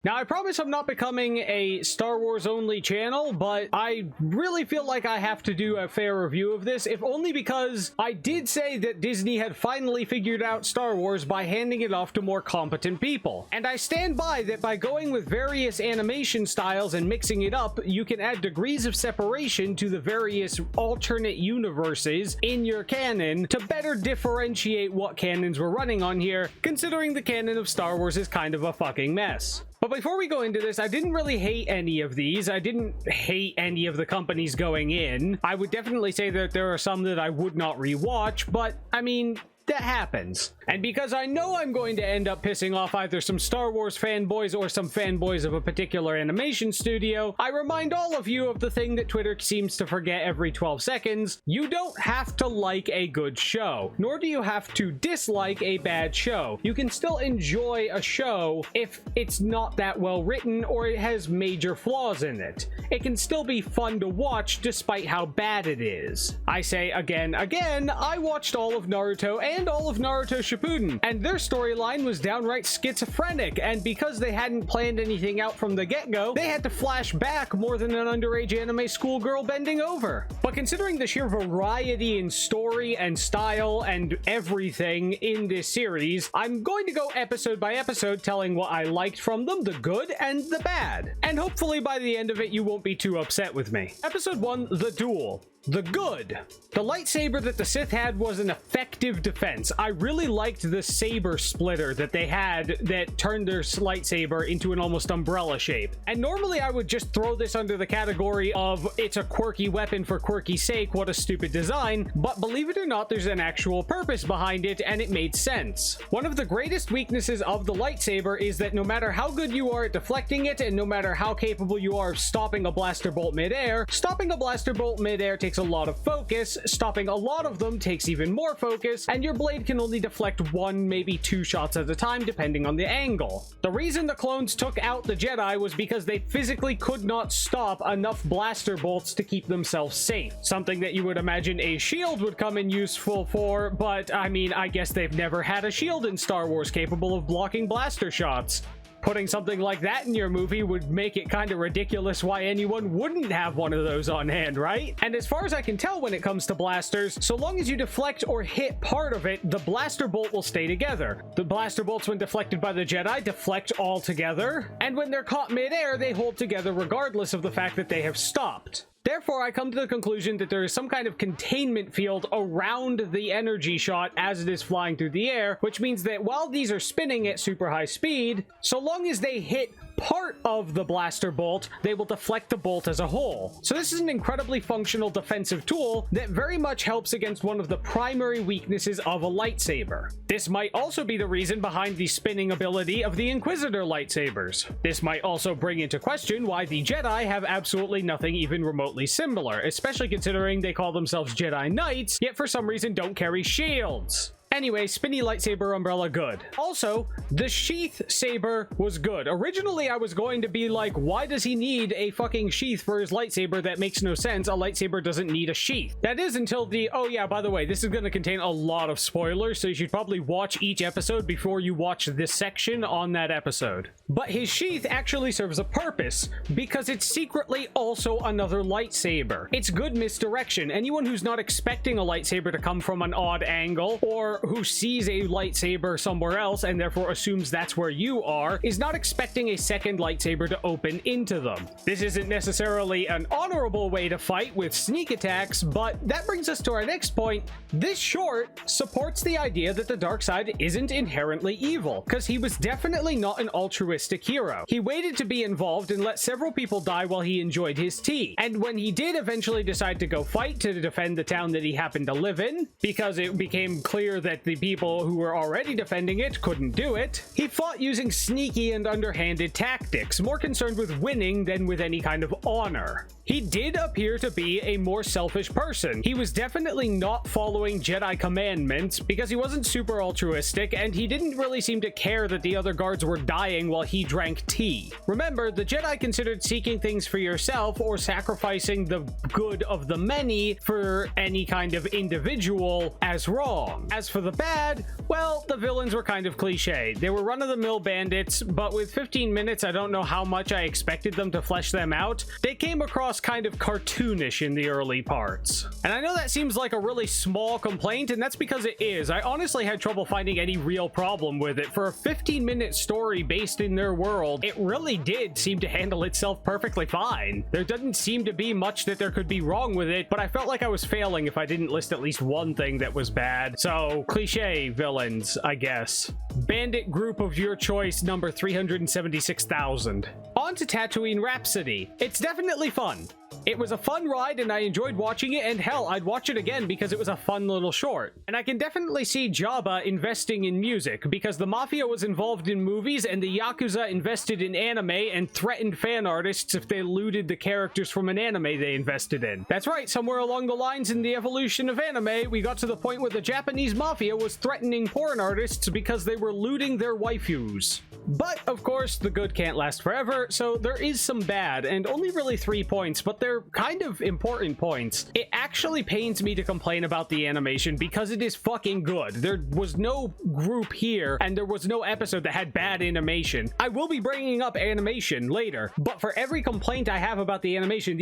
Now, I promise I'm not becoming a Star Wars only channel, but I really feel like I have to do a fair review of this, if only because I did say that Disney had finally figured out Star Wars by handing it off to more competent people. And I stand by that by going with various animation styles and mixing it up, you can add degrees of separation to the various alternate universes in your canon to better differentiate what canons we're running on here, considering the canon of Star Wars is kind of a fucking mess. But before we go into this, I didn't really hate any of these. I didn't hate any of the companies going in. I would definitely say that there are some that I would not rewatch, but I mean, that happens. And because I know I'm going to end up pissing off either some Star Wars fanboys or some fanboys of a particular animation studio, I remind all of you of the thing that Twitter seems to forget every 12 seconds. You don't have to like a good show, nor do you have to dislike a bad show. You can still enjoy a show if it's not that well written or it has major flaws in it. It can still be fun to watch despite how bad it is. I say again, I watched all of Naruto and all of Naruto Shippuden, and their storyline was downright schizophrenic, and because they hadn't planned anything out from the get-go, they had to flash back more than an underage anime schoolgirl bending over. But considering the sheer variety in story and style and everything in this series, I'm going to go episode by episode telling what I liked from them, the good and the bad. And hopefully by the end of it, you won't be too upset with me. Episode 1, The Duel. The good. The lightsaber that the Sith had was an effective defense. I really liked the saber splitter that they had that turned their lightsaber into an almost umbrella shape. And normally I would just throw this under the category of it's a quirky weapon for quirky sake, what a stupid design, but believe it or not, there's an actual purpose behind it and it made sense. One of the greatest weaknesses of the lightsaber is that no matter how good you are at deflecting it and no matter how capable you are of stopping a blaster bolt midair, stopping a blaster bolt midair takes a lot of focus, stopping a lot of them takes even more focus, and your blade can only deflect one, maybe two shots at a time depending on the angle. The reason the clones took out the Jedi was because they physically could not stop enough blaster bolts to keep themselves safe. Something that you would imagine a shield would come in useful for, but I mean, I guess they've never had a shield in Star Wars capable of blocking blaster shots. Putting something like that in your movie would make it kind of ridiculous why anyone wouldn't have one of those on hand, right? And as far as I can tell when it comes to blasters, so long as you deflect or hit part of it, the blaster bolt will stay together. The blaster bolts, when deflected by the Jedi, deflect all together, and when they're caught midair, they hold together regardless of the fact that they have stopped. Therefore, I come to the conclusion that there is some kind of containment field around the energy shot as it is flying through the air, which means that while these are spinning at super high speed, so long as they hit part of the blaster bolt, they will deflect the bolt as a whole. So this is an incredibly functional defensive tool that very much helps against one of the primary weaknesses of a lightsaber. This might also be the reason behind the spinning ability of the Inquisitor lightsabers. This might also bring into question why the Jedi have absolutely nothing even remotely similar, especially considering they call themselves Jedi Knights, yet for some reason don't carry shields. Anyway, spinny lightsaber umbrella, good. Also, the sheath saber was good. Originally, I was going to be like, why does he need a fucking sheath for his lightsaber? That makes no sense. A lightsaber doesn't need a sheath. That is until the... Oh yeah, by the way, this is going to contain a lot of spoilers, so you should probably watch each episode before you watch this section on that episode. But his sheath actually serves a purpose, because it's secretly also another lightsaber. It's good misdirection. Anyone who's not expecting a lightsaber to come from an odd angle, or who sees a lightsaber somewhere else and therefore assumes that's where you are, is not expecting a second lightsaber to open into them. This isn't necessarily an honorable way to fight with sneak attacks, but that brings us to our next point. This short supports the idea that the dark side isn't inherently evil, because he was definitely not an altruistic hero. He waited to be involved and let several people die while he enjoyed his tea. And when he did eventually decide to go fight to defend the town that he happened to live in, because it became clear that the people who were already defending it couldn't do it, he fought using sneaky and underhanded tactics, more concerned with winning than with any kind of honor. He did appear to be a more selfish person. He was definitely not following Jedi commandments because he wasn't super altruistic, and he didn't really seem to care that the other guards were dying while he drank tea. Remember, the Jedi considered seeking things for yourself or sacrificing the good of the many for any kind of individual as wrong. As for for the bad, well, the villains were kind of cliche. They were run-of-the-mill bandits, but with 15 minutes, I don't know how much I expected them to flesh them out. They came across kind of cartoonish in the early parts. And I know that seems like a really small complaint, and that's because it is. I honestly had trouble finding any real problem with it. For a 15-minute story based in their world, it really did seem to handle itself perfectly fine. There doesn't seem to be much that there could be wrong with it, but I felt like I was failing if I didn't list at least one thing that was bad. So, cliche villains, I guess. Bandit group of your choice, number 376,000. On to Tatooine Rhapsody. It's definitely fun. It was a fun ride and I enjoyed watching it, and hell, I'd watch it again because it was a fun little short. And I can definitely see Jabba investing in music because the Mafia was involved in movies and the Yakuza invested in anime and threatened fan artists if they looted the characters from an anime they invested in. That's right, somewhere along the lines in the evolution of anime, we got to the point where the Japanese Mafia was threatening porn artists because they were looting their waifus. But, of course, the good can't last forever, so there is some bad, and only really 3 points, but they're kind of important points. It actually pains me to complain about the animation because it is fucking good. There was no group here, and there was no episode that had bad animation. I will be bringing up animation later, but for every complaint I have about the animation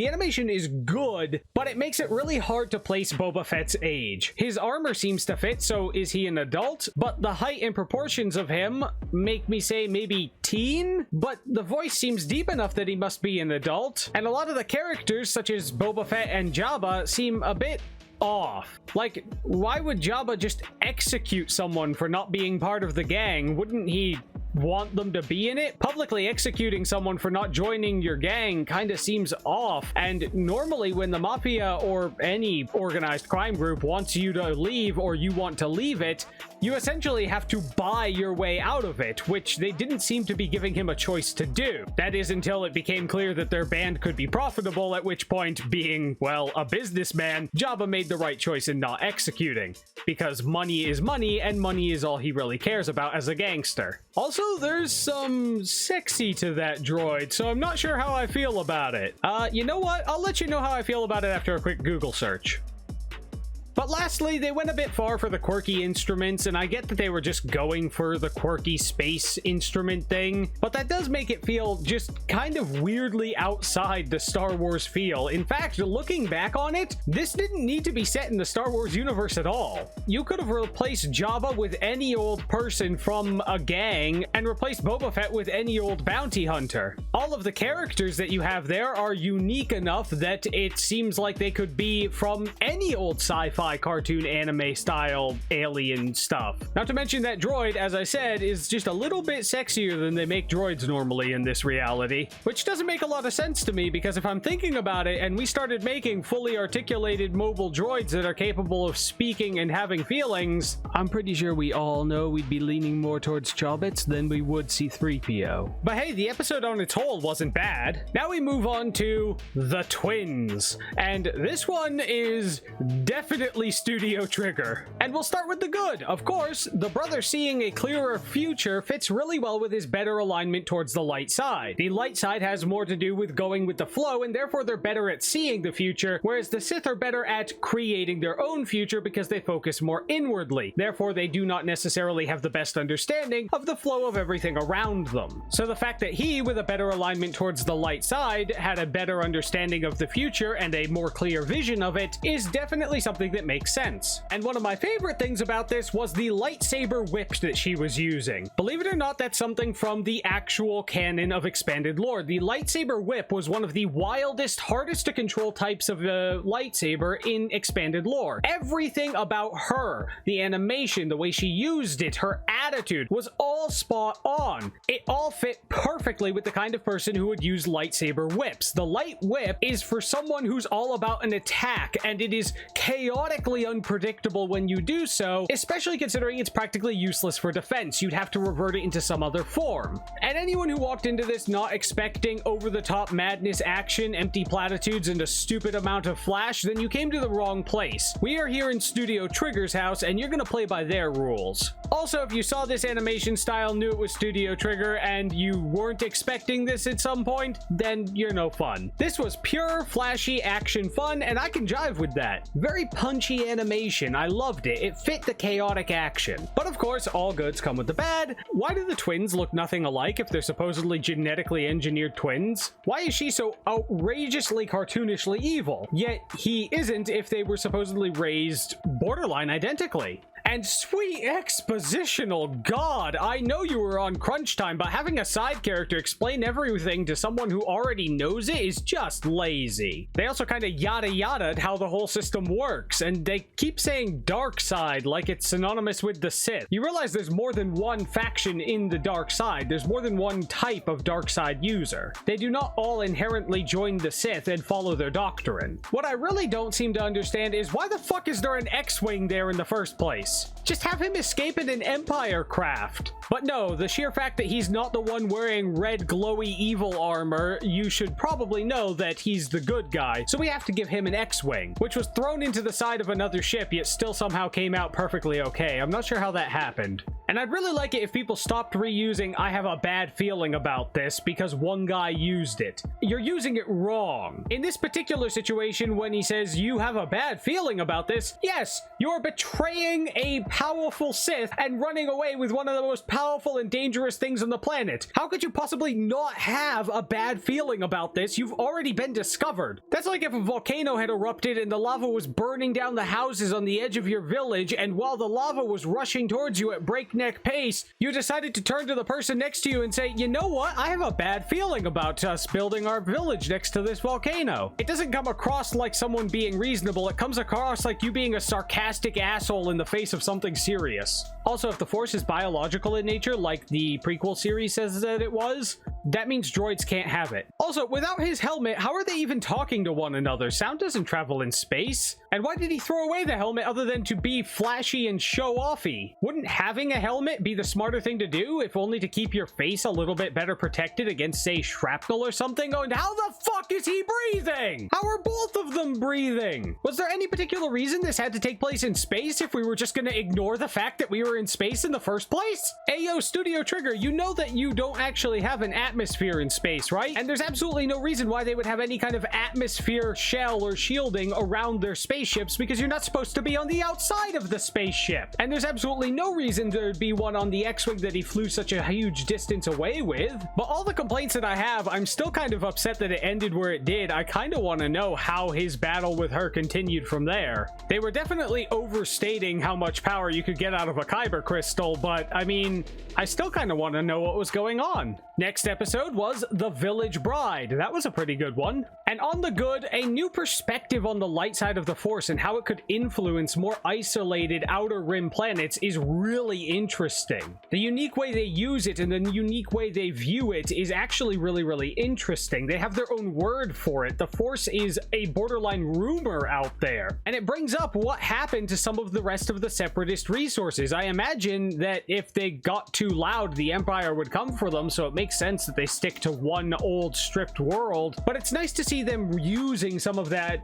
is good, but it makes it really hard to place Boba Fett's age. His armor seems to fit, so is he an adult? But the height and proportions of him make me say maybe teen, but the voice seems deep enough that he must be an adult, and a lot of the characters such as Boba Fett and Jabba seem a bit off. Like, why would Jabba just execute someone for not being part of the gang? Wouldn't he want them to be in it? Publicly executing someone for not joining your gang kind of seems off, and normally when the Mafia or any organized crime group wants you to leave or you want to leave it, you essentially have to buy your way out of it, which they didn't seem to be giving him a choice to do. That is until it became clear that their band could be profitable, at which point, being, well, a businessman, Jabba made the right choice in not executing, because money is money, and money is all he really cares about as a gangster. Also, there's some sexy to that droid, so I'm not sure how I feel about it. You know what? I'll let you know how I feel about it after a quick Google search. But lastly, they went a bit far for the quirky instruments, and I get that they were just going for the quirky space instrument thing, but that does make it feel just kind of weirdly outside the Star Wars feel. In fact, looking back on it, this didn't need to be set in the Star Wars universe at all. You could have replaced Jabba with any old person from a gang, and replaced Boba Fett with any old bounty hunter. All of the characters that you have there are unique enough that it seems like they could be from any old sci-fi cartoon anime style alien stuff. Not to mention that droid, as I said, is just a little bit sexier than they make droids normally in this reality, which doesn't make a lot of sense to me because if I'm thinking about it and we started making fully articulated mobile droids that are capable of speaking and having feelings, I'm pretty sure we all know we'd be leaning more towards Chobits than we would C-3PO. But hey, the episode on its whole wasn't bad. Now we move on to the twins, and this one is definitely Studio Trigger. And we'll start with the good. Of course, the brother seeing a clearer future fits really well with his better alignment towards the light side. The light side has more to do with going with the flow, and therefore they're better at seeing the future, whereas the Sith are better at creating their own future because they focus more inwardly. Therefore, they do not necessarily have the best understanding of the flow of everything around them. So the fact that he, with a better alignment towards the light side, had a better understanding of the future and a more clear vision of it is definitely something that makes sense. And one of my favorite things about this was the lightsaber whip that she was using. Believe it or not, that's something from the actual canon of expanded lore. The lightsaber whip was one of the wildest, hardest to control types of lightsaber in expanded lore. Everything about her, the animation, the way she used it, her attitude, was all spot on. It all fit perfectly with the kind of person who would use lightsaber whips. The light whip is for someone who's all about an attack, and it is chaotically unpredictable when you do so, especially considering it's practically useless for defense. You'd have to revert it into some other form. And anyone who walked into this not expecting over-the-top madness, action, empty platitudes, and a stupid amount of flash, then you came to the wrong place. We are here in Studio Trigger's house, and you're gonna play by their rules. Also, if you saw this animation style, knew it was Studio Trigger, and you weren't expecting this at some point, then you're no fun. This was pure, flashy action fun, and I can jive with that. Very punchy punchy animation. I loved it. It fit the chaotic action. But of course, all goods come with the bad. Why do the twins look nothing alike if they're supposedly genetically engineered twins? Why is she so outrageously cartoonishly evil? Yet he isn't if they were supposedly raised borderline identically. And sweet expositional god, I know you were on crunch time, but having a side character explain everything to someone who already knows it is just lazy. They also kind of yada yada'd how the whole system works, and they keep saying dark side like it's synonymous with the Sith. You realize there's more than one faction in the dark side. There's more than one type of dark side user. They do not all inherently join the Sith and follow their doctrine. What I really don't seem to understand is why the fuck is there an X-Wing there in the first place? Just have him escape in an Empire craft. But no, the sheer fact that he's not the one wearing red glowy evil armor, you should probably know that he's the good guy. So we have to give him an X-Wing, which was thrown into the side of another ship, yet still somehow came out perfectly okay. I'm not sure how that happened. And I'd really like it if people stopped reusing "I have a bad feeling about this" because one guy used it. You're using it wrong. In this particular situation, when he says "you have a bad feeling about this," yes, you're betraying a powerful Sith and running away with one of the most powerful and dangerous things on the planet. How could you possibly not have a bad feeling about this? You've already been discovered. That's like if a volcano had erupted and the lava was burning down the houses on the edge of your village, and while the lava was rushing towards you at breakneck pace, you decided to turn to the person next to you and say, "You know what? I have a bad feeling about us building our village next to this volcano." It doesn't come across like someone being reasonable. It comes across like you being a sarcastic asshole in the face of something serious. Also, if the Force is biological in nature, like the prequel series says that it was, that means droids can't have it. Also, without his helmet, how are they even talking to one another? Sound doesn't travel in space. And why did he throw away the helmet other than to be flashy and show-offy? Wouldn't having a helmet be the smarter thing to do, if only to keep your face a little bit better protected against, say, shrapnel or something? Oh, and how the fuck is he breathing? How are both of them breathing? Was there any particular reason this had to take place in space if we were just gonna ignore the fact that we were in space in the first place? Ayo, Studio Trigger, you know that you don't actually have an atmosphere in space, right? And there's absolutely no reason why they would have any kind of atmosphere shell or shielding around their spaceships, because you're not supposed to be on the outside of the spaceship. And there's absolutely no reason there'd be one on the X-Wing that he flew such a huge distance away with. But all the complaints that I have, I'm still kind of upset that it ended where it did. I kind of want to know how his battle with her continued from there. They were definitely overstating how much power you could get out of a kyber crystal, but I mean, I still kind of want to know what was going on. Next episode was The Village Bride. That was a pretty good one. And on the good, a new perspective on the light side of the Force and how it could influence more isolated outer rim planets is really interesting. The unique way they use it and the unique way they view it is actually really interesting. They have their own word for it. The Force is a borderline rumor out there. And it brings up what happened to some of the rest of the Separatist resources. I imagine that if they got too loud, the Empire would come for them, so it makes sense that they stick to one old stripped world. But it's nice to see them using some of that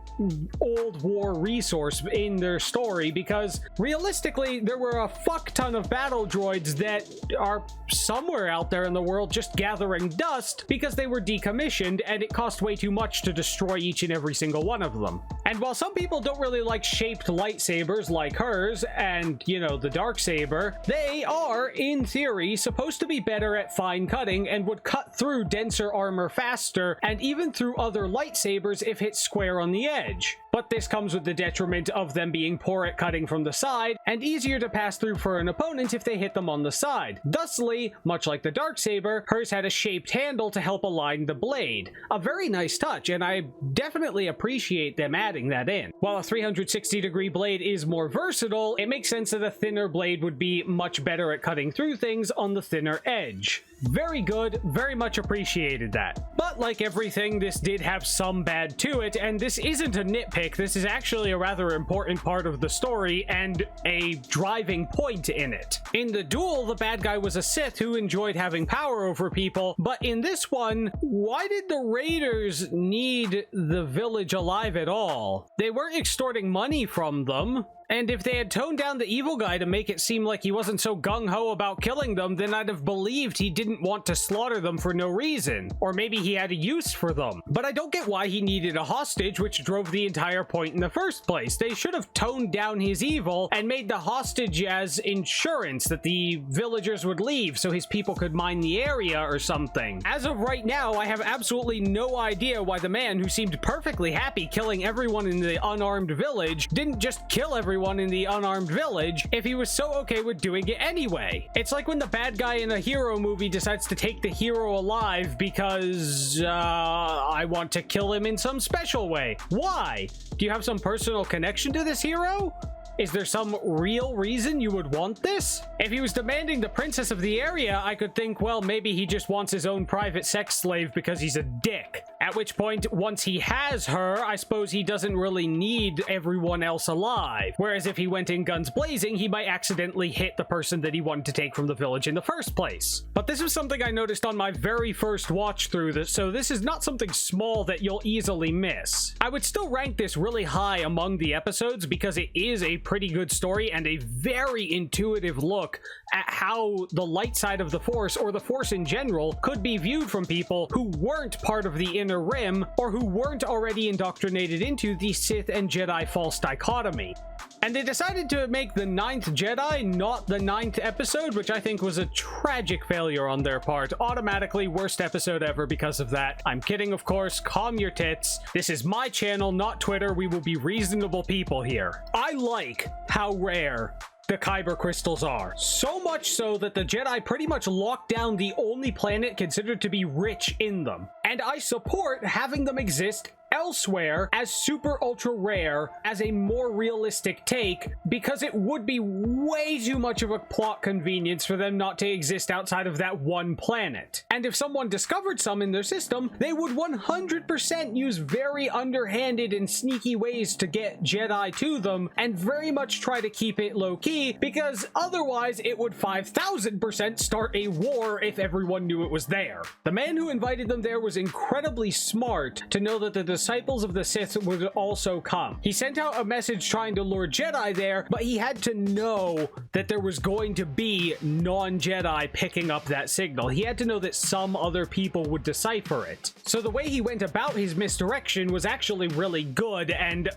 old war resource in their story, because realistically, there were a fuck ton of battle droids that are somewhere out there in the world just gathering dust because they were decommissioned and it cost way too much to destroy each and every single one of them. And while some people don't really like shaped lightsabers like hers and, you know, the Darksaber, they are, in theory, supposed to be better at fine cutting and would cut through denser armor faster and even through other lightsabers if hit square on the edge. But this comes with the detriment of them being poor at cutting from the side and easier to pass through for an opponent if they hit them on the side. Thusly, much like the Darksaber, hers had a shaped handle to help align the blade. A very nice touch, and I definitely appreciate them adding that in. While a 360-degree blade is more versatile, it makes sense that a thinner blade would be much better at cutting through things on the thinner edge. Very good, very much appreciated that. But like everything, this did have some bad to it, and this isn't a nitpick. This is actually a rather important part of the story and a driving point in it. In the duel, the bad guy was a Sith who enjoyed having power over people, but in this one, why did the Raiders need the village alive at all? They weren't extorting money from them. And if they had toned down the evil guy to make it seem like he wasn't so gung-ho about killing them, then I'd have believed he didn't want to slaughter them for no reason. Or maybe he had a use for them. But I don't get why he needed a hostage, which drove the entire point in the first place. They should have toned down his evil and made the hostage as insurance that the villagers would leave so his people could mine the area or something. As of right now, I have absolutely no idea why the man who seemed perfectly happy killing everyone in the unarmed village didn't just kill everyone in the unarmed village if he was so okay with doing it anyway. It's like when the bad guy in a hero movie decides to take the hero alive because, I want to kill him in some special way. Why? Do you have some personal connection to this hero? Is there some real reason you would want this? If he was demanding the princess of the area, I could think, well, maybe he just wants his own private sex slave because he's a dick. At which point, once he has her, I suppose he doesn't really need everyone else alive. Whereas if he went in guns blazing, he might accidentally hit the person that he wanted to take from the village in the first place. But this was something I noticed on my very first watch through, so this is not something small that you'll easily miss. I would still rank this really high among the episodes because it is a pretty good story and a very intuitive look at how the light side of the Force, or the Force in general, could be viewed from people who weren't part of the Inner Rim or who weren't already indoctrinated into the Sith and Jedi false dichotomy. And they decided to make the 9th Jedi not the 9th episode, which I think was a tragic failure on their part. Automatically worst episode ever because of that. I'm kidding, of course. Calm your tits. This is my channel, not Twitter. We will be reasonable people here. I like how rare the Kyber crystals are. So much so that the Jedi pretty much locked down the only planet considered to be rich in them. And I support having them exist elsewhere as super ultra rare as a more realistic take, because it would be way too much of a plot convenience for them not to exist outside of that one planet. And if someone discovered some in their system, they would 100% use very underhanded and sneaky ways to get Jedi to them, and very much try to keep it low-key, because otherwise it would 5,000% start a war if everyone knew it was there. The man who invited them there was incredibly smart to know that the disciples of the Sith would also come. He sent out a message trying to lure Jedi there, but he had to know that there was going to be non-Jedi picking up that signal. He had to know that some other people would decipher it. So the way he went about his misdirection was actually really good and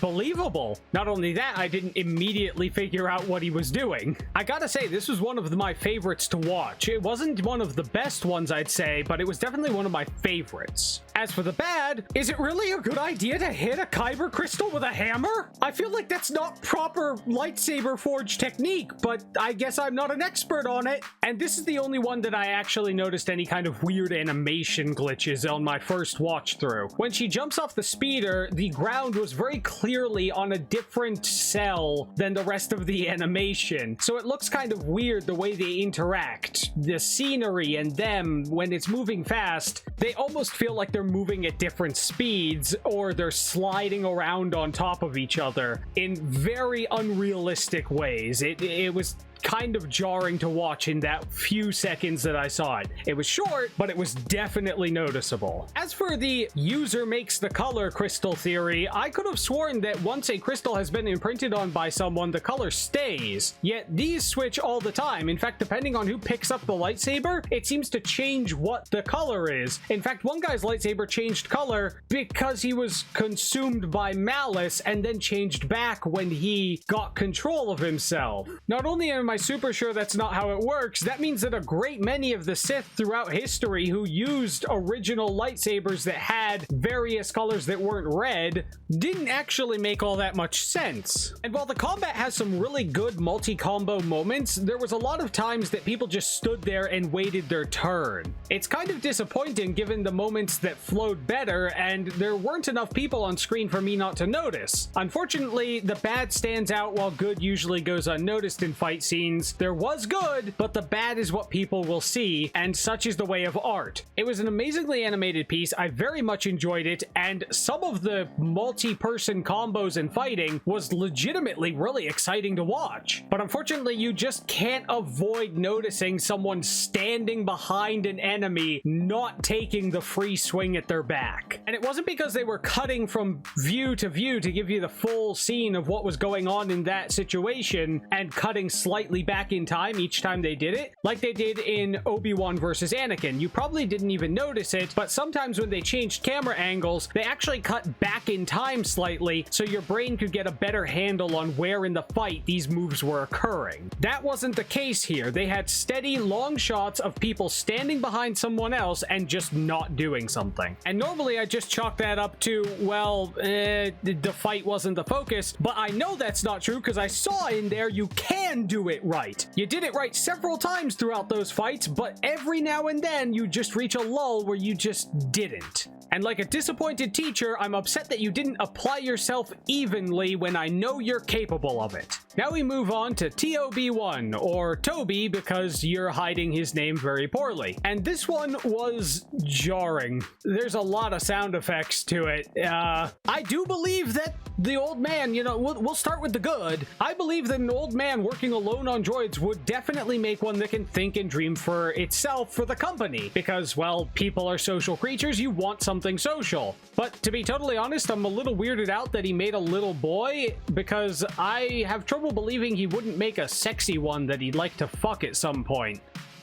believable. Not only that, I didn't immediately figure out what he was doing. I gotta say, this was one of my favorites to watch. It wasn't one of the best ones, I'd say, but it was definitely one of my favorites. As for the bad, is it really a good idea to hit a Kyber crystal with a hammer? I feel like that's not proper lightsaber forge technique, but I guess I'm not an expert on it. And this is the only one that I actually noticed any kind of weird animation glitches on my first watch through. When she jumps off the speeder, the ground was very clearly on a different cell than the rest of the animation. So it looks kind of weird the way they interact. The scenery and them, when it's moving fast, they almost feel like they're moving at different speeds, or they're sliding around on top of each other in very unrealistic ways. It was kind of jarring to watch in that few seconds that I saw it. It was short, but it was definitely noticeable. As for the user makes the color crystal theory, I could have sworn that once a crystal has been imprinted on by someone, the color stays. Yet these switch all the time. In fact, depending on who picks up the lightsaber, it seems to change what the color is. In fact, one guy's lightsaber changed color because he was consumed by malice and then changed back when he got control of himself. Not only am I super sure that's not how it works, that means that a great many of the Sith throughout history who used original lightsabers that had various colors that weren't red didn't actually make all that much sense. And while the combat has some really good multi-combo moments, there was a lot of times that people just stood there and waited their turn. It's kind of disappointing given the moments that flowed better, and there weren't enough people on screen for me not to notice. Unfortunately, the bad stands out while good usually goes unnoticed in fight scenes, scenes. There was good, but the bad is what people will see, and such is the way of art. It was an amazingly animated piece. I very much enjoyed it, and some of the multi-person combos and fighting was legitimately really exciting to watch. But unfortunately, you just can't avoid noticing someone standing behind an enemy not taking the free swing at their back. And it wasn't because they were cutting from view to give you the full scene of what was going on in that situation and cutting slightly back in time each time they did it, like they did in Obi-Wan versus Anakin. You probably didn't even notice it, but sometimes when they changed camera angles, they actually cut back in time slightly so your brain could get a better handle on where in the fight these moves were occurring. That wasn't the case here. They had steady, long shots of people standing behind someone else and just not doing something. And normally I just chalk that up to, well, the fight wasn't the focus, but I know that's not true because I saw in there you can do it right. You did it right several times throughout those fights, but every now and then you just reach a lull where you just didn't. And like a disappointed teacher, I'm upset that you didn't apply yourself evenly when I know you're capable of it. Now we move on to TOB1, or Toby, because you're hiding his name very poorly. And this one was jarring. There's a lot of sound effects to it. I do believe that the old man, we'll start with the good. I believe that an old man working alone on droids would definitely make one that can think and dream for itself for the company. Because, well, people are social creatures, you want something social. But to be totally honest, I'm a little weirded out that he made a little boy, because I have trouble believing he wouldn't make a sexy one that he'd like to fuck at some point.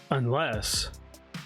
Unless...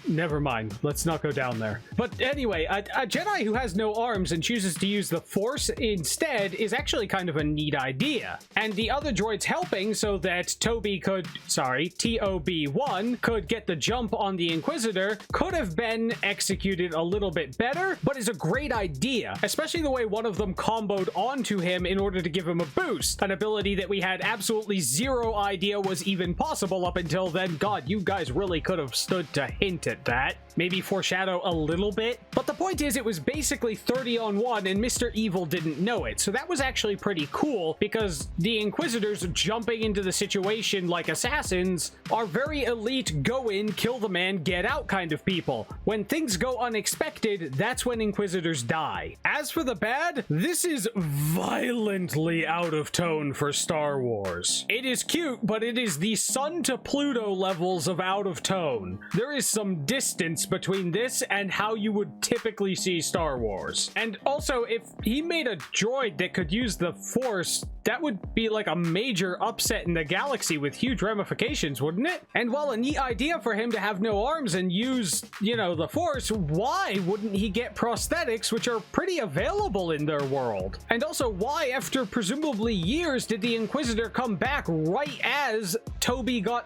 Never mind. Let's not go down there. But anyway, a Jedi who has no arms and chooses to use the Force instead is actually kind of a neat idea. And the other droids helping so that TOB1 could get the jump on the Inquisitor could have been executed a little bit better, but is a great idea, especially the way one of them comboed onto him in order to give him a boost, an ability that we had absolutely zero idea was even possible up until then. God, you guys really could have stood to hint at that. Maybe foreshadow a little bit. But the point is, it was basically 30 on 1 and Mr. Evil didn't know it. So that was actually pretty cool because the Inquisitors jumping into the situation like assassins are very elite, go in, kill the man, get out kind of people. When things go unexpected, that's when Inquisitors die. As for the bad, this is violently out of tone for Star Wars. It is cute, but it is the Sun to Pluto levels of out of tone. There is some distance between this and how you would typically see Star Wars. And also, if he made a droid that could use the Force, that would be like a major upset in the galaxy with huge ramifications, wouldn't it? And while a neat idea for him to have no arms and use, the Force, why wouldn't he get prosthetics, which are pretty available in their world? And also, why, after presumably years, did the Inquisitor come back right as TOB1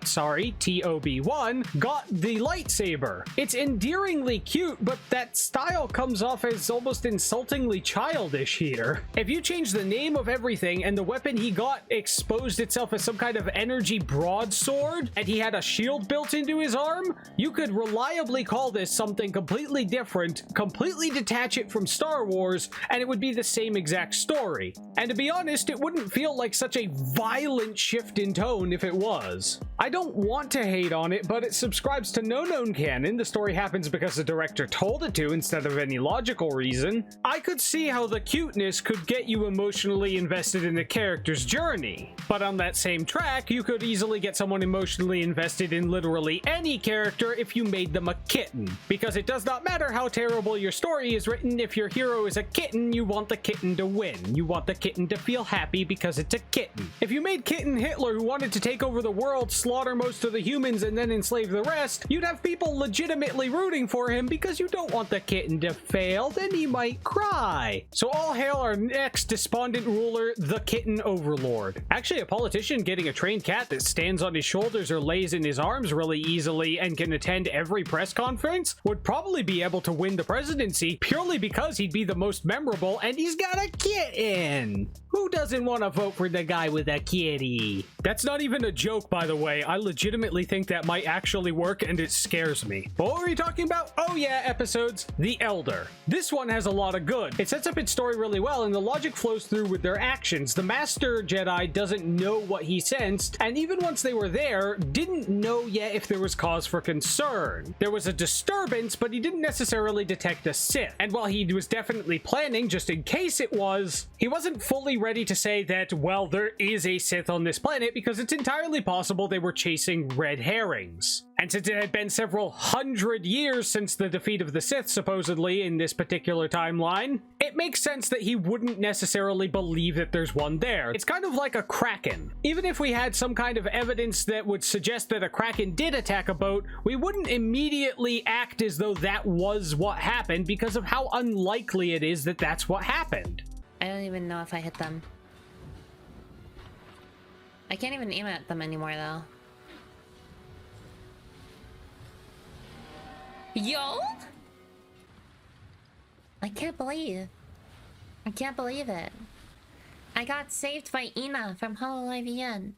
got the lightsaber? It's endearingly cute, but that style comes off as almost insultingly childish here. If you change the name of everything and the weapon he got exposed itself as some kind of energy broadsword and he had a shield built into his arm, you could reliably call this something completely different, completely detach it from Star Wars, and it would be the same exact story. And to be honest, it wouldn't feel like such a violent shift in tone if it was. I don't want to hate on it, but it subscribes to no known canon. The story happens because the director told it to instead of any logical reason. I could see how the cuteness could get you emotionally invested in the character's journey. But on that same track, you could easily get someone emotionally invested in literally any character if you made them a kitten. Because it does not matter how terrible your story is written, if your hero is a kitten, you want the kitten to win. You want the kitten to feel happy because it's a kitten. If you made Kitten Hitler who wanted to take over the world, slaughter most of the humans, and then enslave the rest, you'd have people legitimately rooting for him because you don't want the kitten to fail, then he might cry. So all hail our next despondent ruler, the Kitten Overlord. Actually, a politician getting a trained cat that stands on his shoulders or lays in his arms really easily and can attend every press conference would probably be able to win the presidency purely because he'd be the most memorable and he's got a kitten. Who doesn't want to vote for the guy with a kitty? That's not even a joke, by the way. I legitimately think that might actually work and it scares me. me. But what were we talking about? Oh yeah, episodes. The Elder. This one has a lot of good. It sets up its story really well, and the logic flows through with their actions. The Master Jedi doesn't know what he sensed, and even once they were there, didn't know yet if there was cause for concern. There was a disturbance, but he didn't necessarily detect a Sith. And while he was definitely planning, just in case it was, he wasn't fully ready to say that, well, there is a Sith on this planet, because it's entirely possible they were chasing red herrings. And since it had been several hundred years since the defeat of the Sith, supposedly, in this particular timeline, it makes sense that he wouldn't necessarily believe that there's one there. It's kind of like a Kraken. Even if we had some kind of evidence that would suggest that a Kraken did attack a boat, we wouldn't immediately act as though that was what happened because of how unlikely it is that that's what happened. I don't even know if I hit them. I can't even aim at them anymore, though. Yo! I can't believe it. I got saved by Ina from Hololive EN.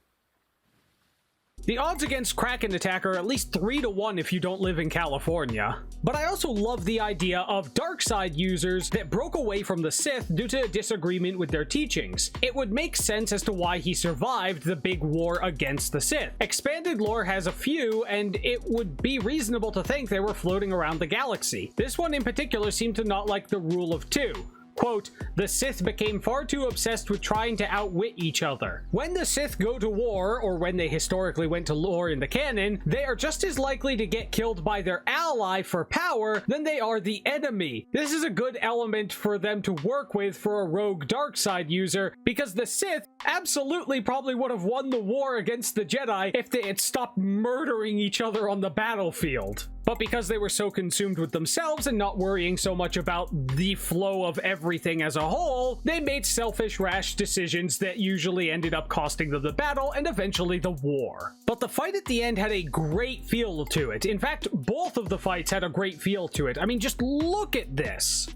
The odds against Kraken attack are at least 3 to 1 if you don't live in California. But I also love the idea of dark side users that broke away from the Sith due to a disagreement with their teachings. It would make sense as to why he survived the big war against the Sith. Expanded lore has a few, and it would be reasonable to think they were floating around the galaxy. This one in particular seemed to not like the rule of two. Quote, the Sith became far too obsessed with trying to outwit each other. When the Sith go to war, or when they historically went to war in the canon, they are just as likely to get killed by their ally for power than they are the enemy. This is a good element for them to work with for a rogue dark side user, because the Sith absolutely probably would have won the war against the Jedi if they had stopped murdering each other on the battlefield. But because they were so consumed with themselves and not worrying so much about the flow of everything as a whole, they made selfish, rash decisions that usually ended up costing them the battle and eventually the war. But the fight at the end had a great feel to it. In fact, both of the fights had a great feel to it. I mean, just look at this.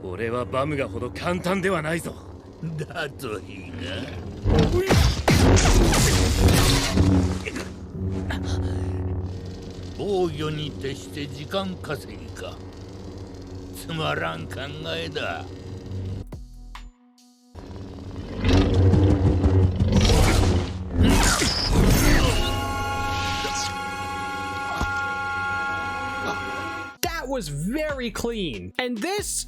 俺はバムがほど簡単ではないぞ。だといいな。防御に徹して時間稼ぎか。つまらん考えだ。That was very clean. And this...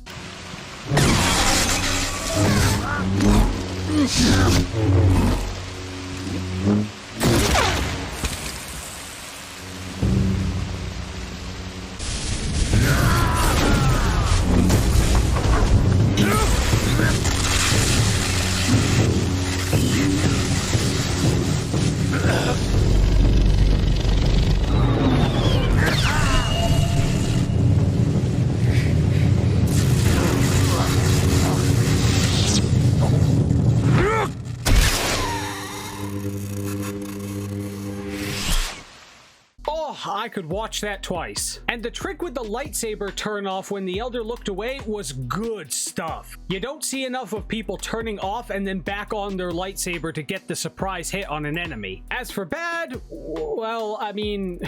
I could watch that twice. And the trick with the lightsaber turn off when the Elder looked away was good stuff. You don't see enough of people turning off and then back on their lightsaber to get the surprise hit on an enemy. As for bad, well, I mean,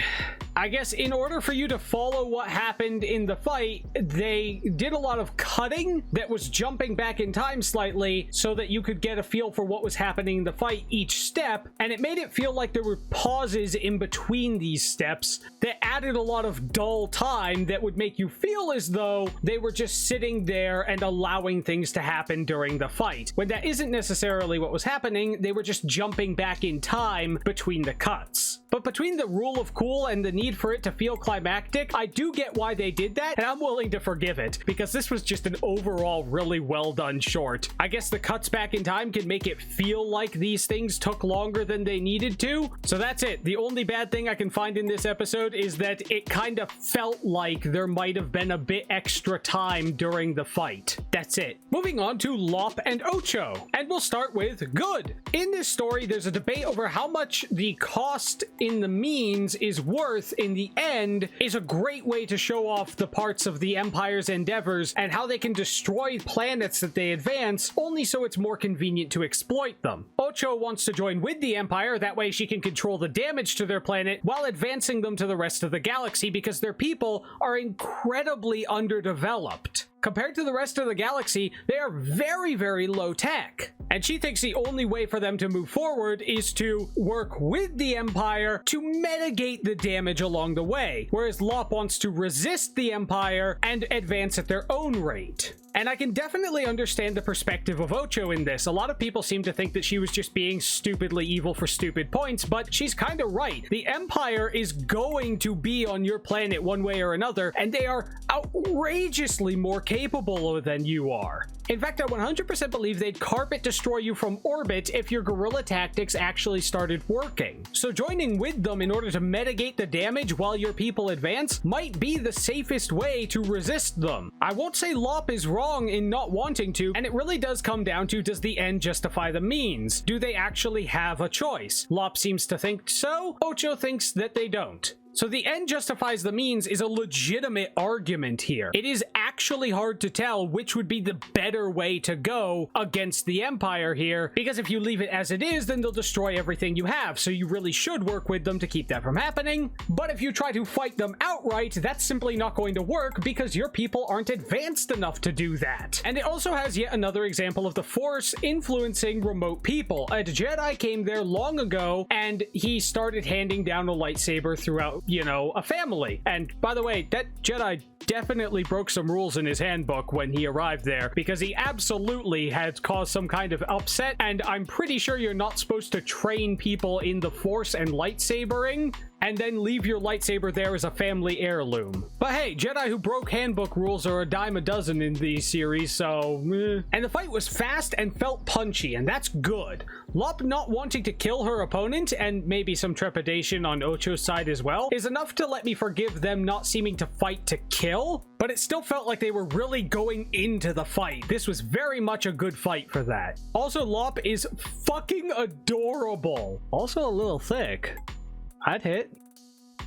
I guess in order for you to follow what happened in the fight, they did a lot of cutting that was jumping back in time slightly so that you could get a feel for what was happening in the fight each step, and it made it feel like there were pauses in between these steps that added a lot of dull time that would make you feel as though they were just sitting there and allowing things to happen during the fight. When that isn't necessarily what was happening, they were just jumping back in time between the cuts. But between the rule of cool and the need for it to feel climactic, I do get why they did that, and I'm willing to forgive it, because this was just an overall really well done short. I guess the cuts back in time can make it feel like these things took longer than they needed to, so that's it. The only bad thing I can find in this episode is that it kind of felt like there might have been a bit extra time during the fight. That's it. Moving on to Lop and Ocho, and we'll start with good. In this story, there's a debate over how much the cost in the means is worth Sith in the end is a great way to show off the parts of the Empire's endeavors and how they can destroy planets that they advance, only so it's more convenient to exploit them. Ocho wants to join with the Empire, that way she can control the damage to their planet while advancing them to the rest of the galaxy because their people are incredibly underdeveloped. Compared to the rest of the galaxy, they are very, very low tech. And she thinks the only way for them to move forward is to work with the Empire to mitigate the damage along the way, whereas Lop wants to resist the Empire and advance at their own rate. And I can definitely understand the perspective of Ocho in this. A lot of people seem to think that she was just being stupidly evil for stupid points, but she's kind of right. The Empire is going to be on your planet one way or another, and they are outrageously more capable than you are. In fact, I 100% believe they'd carpet destroy you from orbit if your guerrilla tactics actually started working. So joining with them in order to mitigate the damage while your people advance might be the safest way to resist them. I won't say Lop is wrong in not wanting to, and it really does come down to, does the end justify the means? Do they actually have a choice? Lop seems to think so. Ocho thinks that they don't. So the end justifies the means is a legitimate argument here. It is actually hard to tell which would be the better way to go against the Empire here, because if you leave it as it is, then they'll destroy everything you have, so you really should work with them to keep that from happening. But if you try to fight them outright, that's simply not going to work because your people aren't advanced enough to do that. And it also has yet another example of the Force influencing remote people. A Jedi came there long ago, and he started handing down a lightsaber throughout, you know, a family. And by the way, that Jedi definitely broke some rules in his handbook when he arrived there, because he absolutely had caused some kind of upset, and I'm pretty sure you're not supposed to train people in the Force and lightsabering and then leave your lightsaber there as a family heirloom. But hey, Jedi who broke handbook rules are a dime a dozen in these series, so And the fight was fast and felt punchy, and that's good. Lop not wanting to kill her opponent, and maybe some trepidation on Ocho's side as well, is enough to let me forgive them not seeming to fight to kill, but it still felt like they were really going into the fight. This was very much a good fight for that. Also, Lop is fucking adorable. Also a little thick. I'd hit.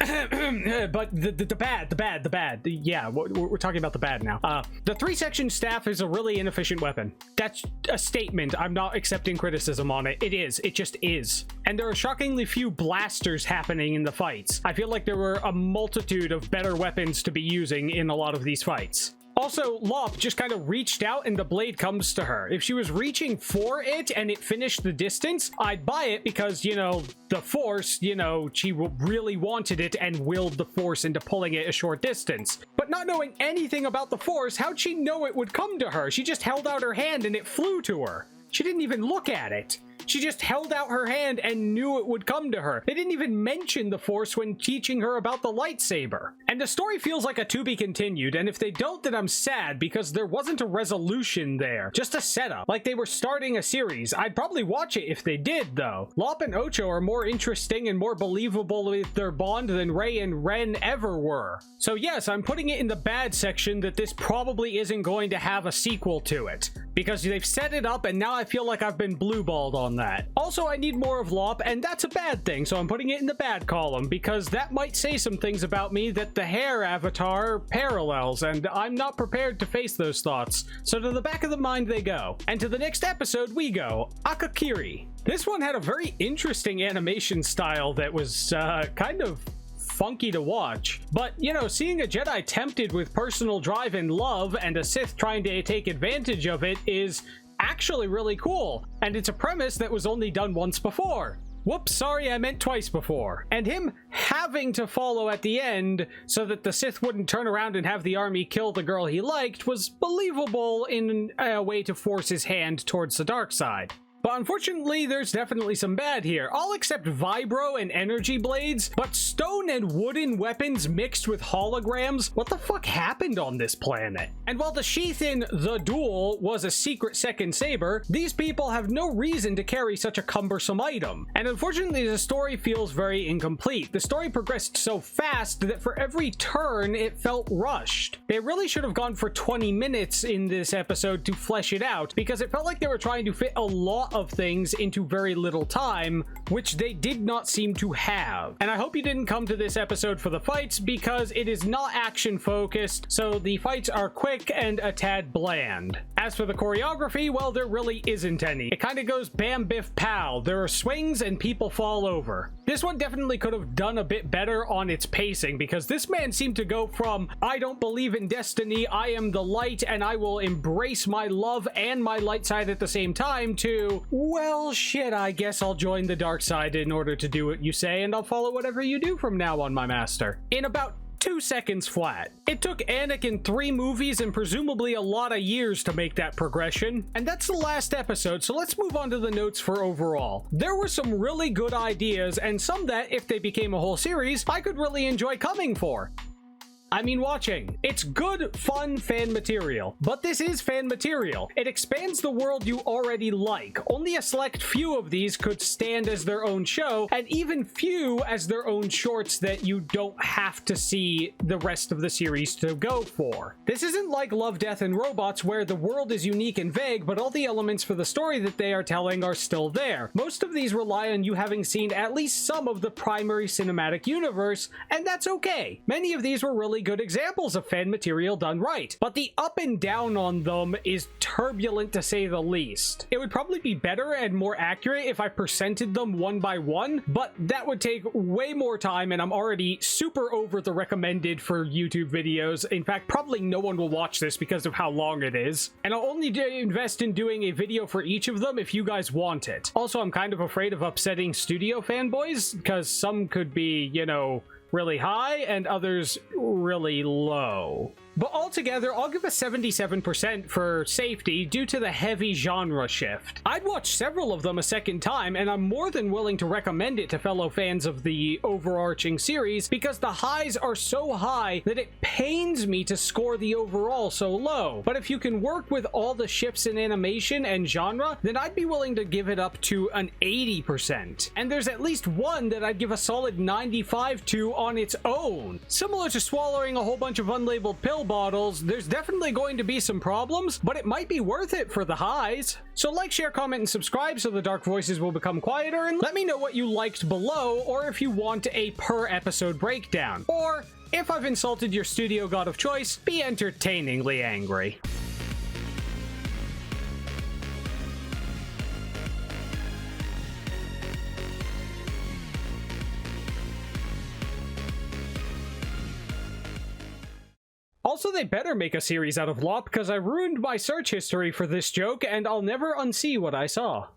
But the bad. Yeah, we're talking about the bad now. The 3-section staff is a really inefficient weapon. That's a statement. I'm not accepting criticism on it. It is. It just is. And there are shockingly few blasters happening in the fights. I feel like there were a multitude of better weapons to be using in a lot of these fights. Also, Lop just kind of reached out and the blade comes to her. If she was reaching for it and it finished the distance, I'd buy it because, you know, the Force, you know, she really wanted it and willed the Force into pulling it a short distance. But not knowing anything about the Force, how'd she know it would come to her? She just held out her hand and it flew to her. She didn't even look at it. She just held out her hand and knew it would come to her. They didn't even mention the Force when teaching her about the lightsaber. And the story feels like a to be continued, and if they don't, then I'm sad because there wasn't a resolution there. Just a setup, like they were starting a series. I'd probably watch it if they did, though. Lop and Ocho are more interesting and more believable with their bond than Rey and Ren ever were. So yes, I'm putting it in the bad section that this probably isn't going to have a sequel to it, because they've set it up and now I feel like I've been blueballed on that. Also, I need more of Lop, and that's a bad thing, so I'm putting it in the bad column, because that might say some things about me that the hair avatar parallels, and I'm not prepared to face those thoughts. So to the back of the mind they go. And to the next episode we go, Akakiri. This one had a very interesting animation style that was kind of funky to watch. But, you know, seeing a Jedi tempted with personal drive and love and a Sith trying to take advantage of it is actually really cool, and it's a premise that was only done once before. Whoops, sorry, I meant twice before. And him having to follow at the end so that the Sith wouldn't turn around and have the army kill the girl he liked was believable in a way to force his hand towards the dark side. But unfortunately, there's definitely some bad here. I'll accept vibro and energy blades, but stone and wooden weapons mixed with holograms? What the fuck happened on this planet? And while the sheath in The Duel was a secret second saber, these people have no reason to carry such a cumbersome item. And unfortunately, the story feels very incomplete. The story progressed so fast that for every turn, it felt rushed. They really should have gone for 20 minutes in this episode to flesh it out, because it felt like they were trying to fit a lot of things into very little time, which they did not seem to have. And I hope you didn't come to this episode for the fights, because it is not action focused, so the fights are quick and a tad bland. As for the choreography, well, there really isn't any. It kind of goes bam biff pow. There are swings and people fall over. This one definitely could have done a bit better on its pacing, because this man seemed to go from I don't believe in destiny, I am the light and I will embrace my love and my light side at the same time, to well shit, I guess I'll join the dark side in order to do what you say, and I'll follow whatever you do from now on, my master. In about 2 seconds flat. It took Anakin 3 movies and presumably a lot of years to make that progression. And that's the last episode, so let's move on to the notes for overall. There were some really good ideas, and some that, if they became a whole series, I could really enjoy watching. It's good, fun fan material. But this is fan material. It expands the world you already like. Only a select few of these could stand as their own show, and even few as their own shorts that you don't have to see the rest of the series to go for. This isn't like Love, Death, and Robots, where the world is unique and vague, but all the elements for the story that they are telling are still there. Most of these rely on you having seen at least some of the primary cinematic universe, and that's okay. Many of these were really good examples of fan material done right, but the up and down on them is turbulent to say the least. It would probably be better and more accurate if I percented them one by one, but that would take way more time, and I'm already super over the recommended for YouTube videos. In fact, probably no one will watch this because of how long it is, and I'll only invest in doing a video for each of them if you guys want it. Also, I'm kind of afraid of upsetting studio fanboys, because some could be, you know, really high and others really low. But altogether, I'll give a 77% for safety due to the heavy genre shift. I'd watch several of them a second time, and I'm more than willing to recommend it to fellow fans of the overarching series, because the highs are so high that it pains me to score the overall so low. But if you can work with all the shifts in animation and genre, then I'd be willing to give it up to an 80%. And there's at least one that I'd give a solid 95 to on its own. Similar to swallowing a whole bunch of unlabeled pill bottles, there's definitely going to be some problems, but it might be worth it for the highs. So like, share, comment, and subscribe so the dark voices will become quieter, and let me know what you liked below, or if you want a per episode breakdown. Or, if I've insulted your studio god of choice, be entertainingly angry. Also, they better make a series out of Lop, because I ruined my search history for this joke, and I'll never unsee what I saw.